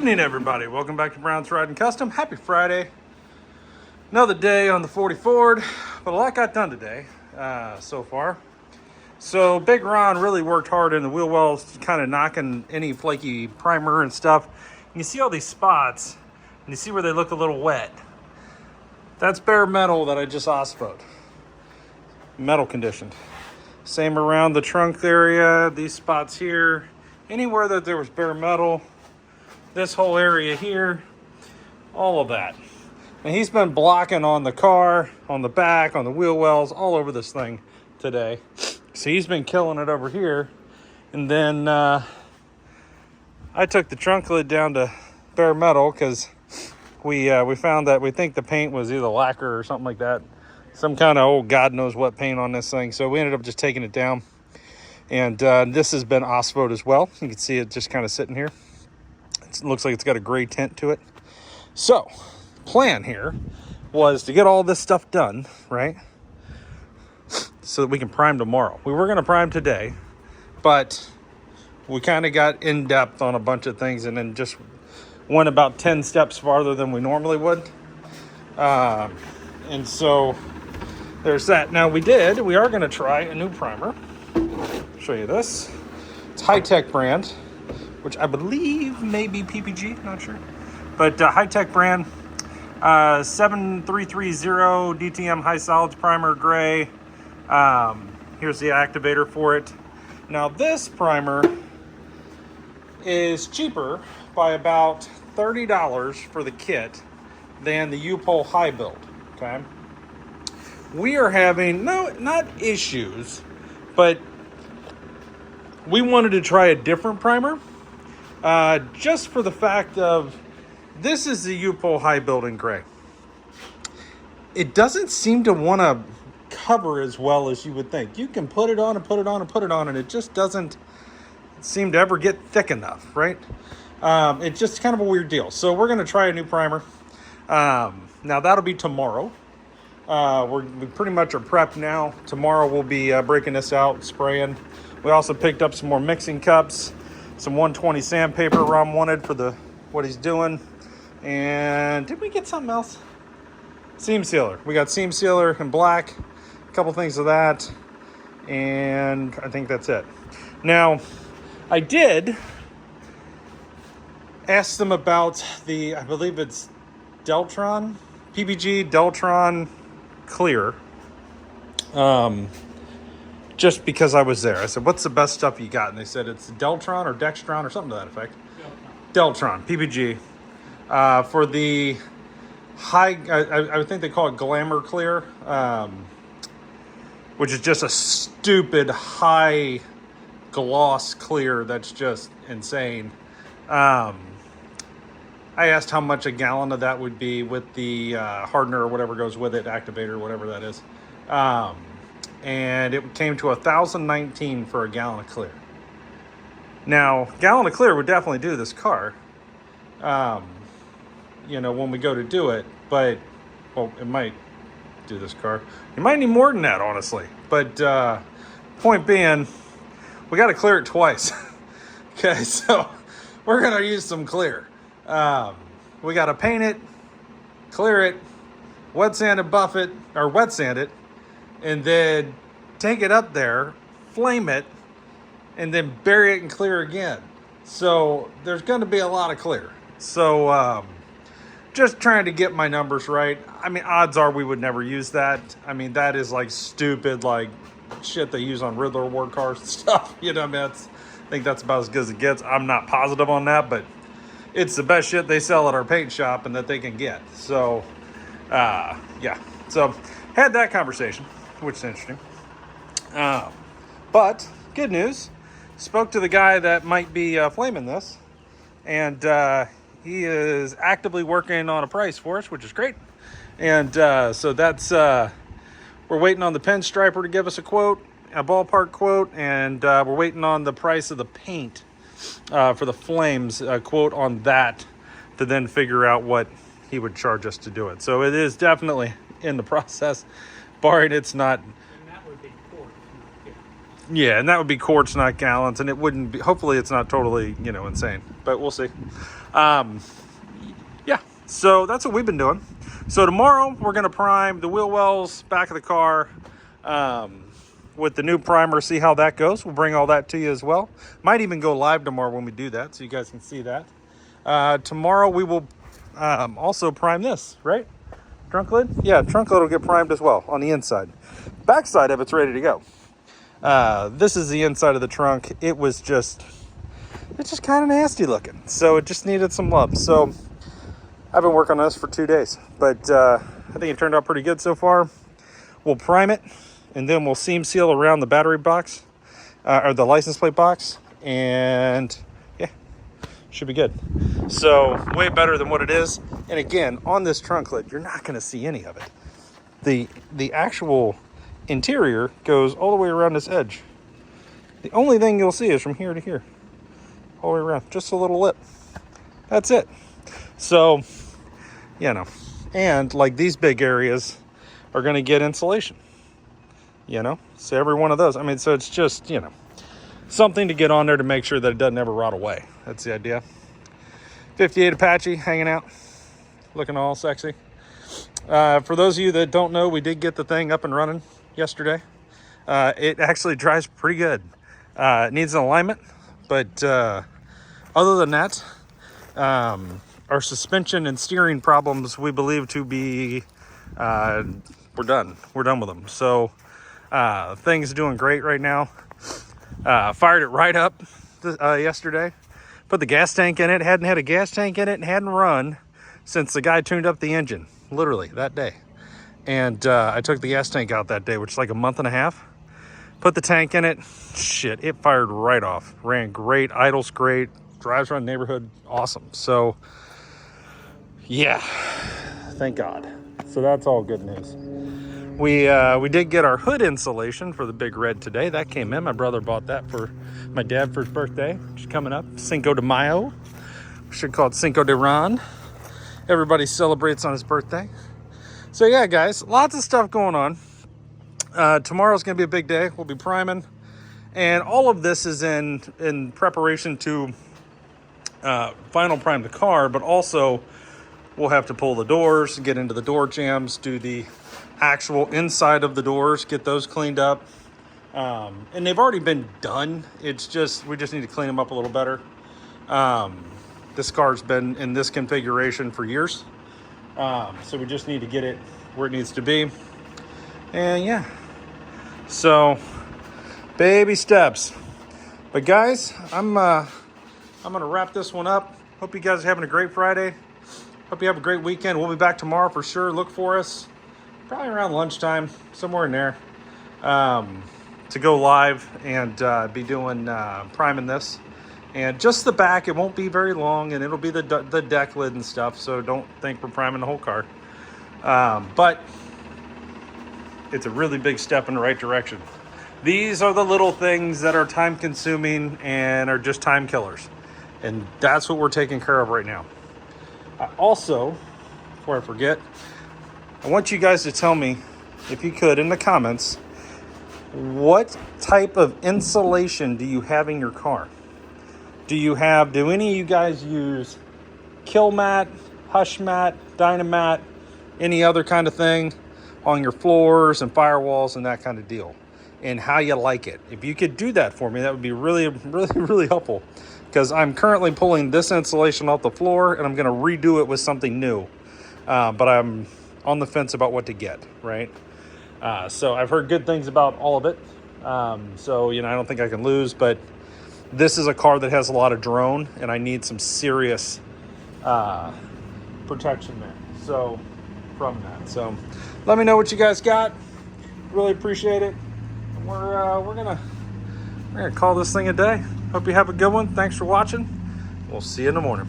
evening, everybody. Welcome back to Brown's Ride and Custom. Happy Friday. Another day on the 40 Ford, but a lot got done today so far. So Big Ron really worked hard in the wheel wells, kind of knocking any flaky primer and stuff. And you see all these spots, and you see where they look a little wet. That's bare metal that I just osmoed. Metal conditioned. Same around the trunk area, these spots here. Anywhere that there was bare metal, this whole area here, all of that. And he's been blocking on the car, on the back, on the wheel wells, all over this thing today. So he's been killing it over here. And then I took the trunk lid down to bare metal because we found that we think the paint was either lacquer or something like that. Some kind of old God knows what paint on this thing. So we ended up just taking it down. And this has been osmoed as well. You can see it just kind of sitting here. It looks like it's got a gray tint to it. So, plan here was to get all this stuff done, right? So that we can prime tomorrow. We were going to prime today, but we kind of got in depth on a bunch of things and then just went about 10 steps farther than we normally would. And so there's that. Now we are going to try a new primer. Show you this. It's High-Tech brand, which I believe may be PPG, not sure. But High-Tech brand, 7330 DTM high solids primer gray. Here's the activator for it. Now this primer is cheaper by about $30 for the kit than the U-Pole high build, okay? We are having, not issues, but we wanted to try a different primer, just for the fact of this is the U-Pole high build in gray. It doesn't seem to want to cover as well as you would think. You can put it on and put it on and put it on, and it just doesn't seem to ever get thick enough, right? It's just kind of a weird deal. So we're going to try a new primer. Now that'll be tomorrow. We pretty much are prepped now. Tomorrow we'll be breaking this out, spraying. We also picked up some more mixing cups, some 120 sandpaper Ron wanted for what he's doing. And did we get something else? Seam sealer. We got seam sealer in black, a couple things of that, and I think that's it. Now, I did ask them about I believe it's Deltron, PPG Deltron Clear. Just because I was there. I said, what's the best stuff you got? And they said it's Deltron or Dextron or something to that effect. Deltron, PPG. For the high, I think they call it Glamour Clear, which is just a stupid high gloss clear that's just insane. I asked how much a gallon of that would be with the hardener or whatever goes with it, activator, whatever that is. And it came to $1,019 for a gallon of clear. Now, a gallon of clear would definitely do this car, when we go to do it, but, well, it might do this car. You might need more than that, honestly. But point being, we got to clear it twice. Okay, so we're going to use some clear. We got to paint it, clear it, wet sand it, and then take it up there, flame it, and then bury it in clear again. So there's going to be a lot of clear. So just trying to get my numbers right. I mean, odds are we would never use that. I mean, that is like stupid, like shit they use on Riddler war cars and stuff. I think that's about as good as it gets. I'm not positive on that, but it's the best shit they sell at our paint shop and that they can get. So, yeah. So had that conversation, which is interesting. But good news, spoke to the guy that might be flaming this, and he is actively working on a price for us, which is great. And so that's we're waiting on the pinstriper to give us a quote, a ballpark quote, and we're waiting on the price of the paint for the flames, quote on that, to then figure out what he would charge us to do it. So it is definitely in the process, barring it's not. And that would be $40. Yeah, and that would be quarts, not gallons, and it wouldn't be, hopefully it's not totally, you know, insane, but we'll see. Yeah, so that's what we've been doing. So tomorrow we're going to prime the wheel wells, back of the car, with the new primer, see how that goes. We'll bring all that to you as well. Might even go live tomorrow when we do that, so you guys can see that. Tomorrow we will also prime this, right? Trunk lid? Yeah, trunk lid will get primed as well on the inside. Back side of it's ready to go. This is the inside of the trunk. It's just kind of nasty looking, so it just needed some love. So I've been working on this for 2 days, but I think it turned out pretty good so far. We'll prime it, and then we'll seam seal around the battery box, or the license plate box, and yeah, should be good. So way better than what it is. And again, on this trunk lid, you're not going to see any of it. The actual interior goes all the way around this edge. The only thing you'll see is from here to here, all the way around, just a little lip. That's it. So, you know, and like these big areas are going to get insulation, you know, so every one of those, I mean, so it's just, you know, something to get on there to make sure that it doesn't ever rot away. That's the idea. 58 Apache hanging out, looking all sexy. For those of you that don't know, we did get the thing up and running yesterday. It actually drives pretty good. It needs an alignment, but other than that, our suspension and steering problems we believe to be, we're done with them. So thing's doing great right now. Fired it right up yesterday, put the gas tank in it. Hadn't had a gas tank in it and hadn't run since the guy tuned up the engine, literally that day. And I took the gas tank out that day, which is like a month and a half. Put the tank in it. Shit, it fired right off. Ran great, idles great, drives around the neighborhood, awesome. So yeah, thank God. So that's all good news. We did get our hood insulation for the Big Red today. That came in. My brother bought that for my dad for his birthday, which is coming up. Cinco de Mayo. We should call it Cinco de Ron. Everybody celebrates on his birthday. So yeah, guys, lots of stuff going on. Tomorrow's going to be a big day. We'll be priming. And all of this is in preparation to final prime the car, but also we'll have to pull the doors, get into the door jambs, do the actual inside of the doors, get those cleaned up. And they've already been done. It's just, we just need to clean them up a little better. This car's been in this configuration for years. So we just need to get it where it needs to be. And yeah, so baby steps. But guys, I'm gonna wrap this one up. Hope you guys are having a great Friday. Hope you have a great weekend. We'll be back tomorrow for sure. Look for us probably around lunchtime, somewhere in there, to go live and be doing priming this. And just the back, it won't be very long, and it'll be the deck lid and stuff, so don't think we're priming the whole car. But it's a really big step in the right direction. These are the little things that are time consuming and are just time killers. And that's what we're taking care of right now. Also, before I forget, I want you guys to tell me, if you could, in the comments, what type of insulation do you have in your car? Do any of you guys use Kill Mat, Hush Mat, Dynamat, any other kind of thing on your floors and firewalls and that kind of deal? And how you like it. If you could do that for me, that would be really, really, really helpful. Because I'm currently pulling this insulation off the floor and I'm going to redo it with something new. But I'm on the fence about what to get, right? So I've heard good things about all of it. So, you know, I don't think I can lose, but this is a car that has a lot of drone and I need some serious protection there. So from that. So let me know what you guys got. Really appreciate it. We're gonna call this thing a day. Hope you have a good one. Thanks for watching. We'll see you in the morning.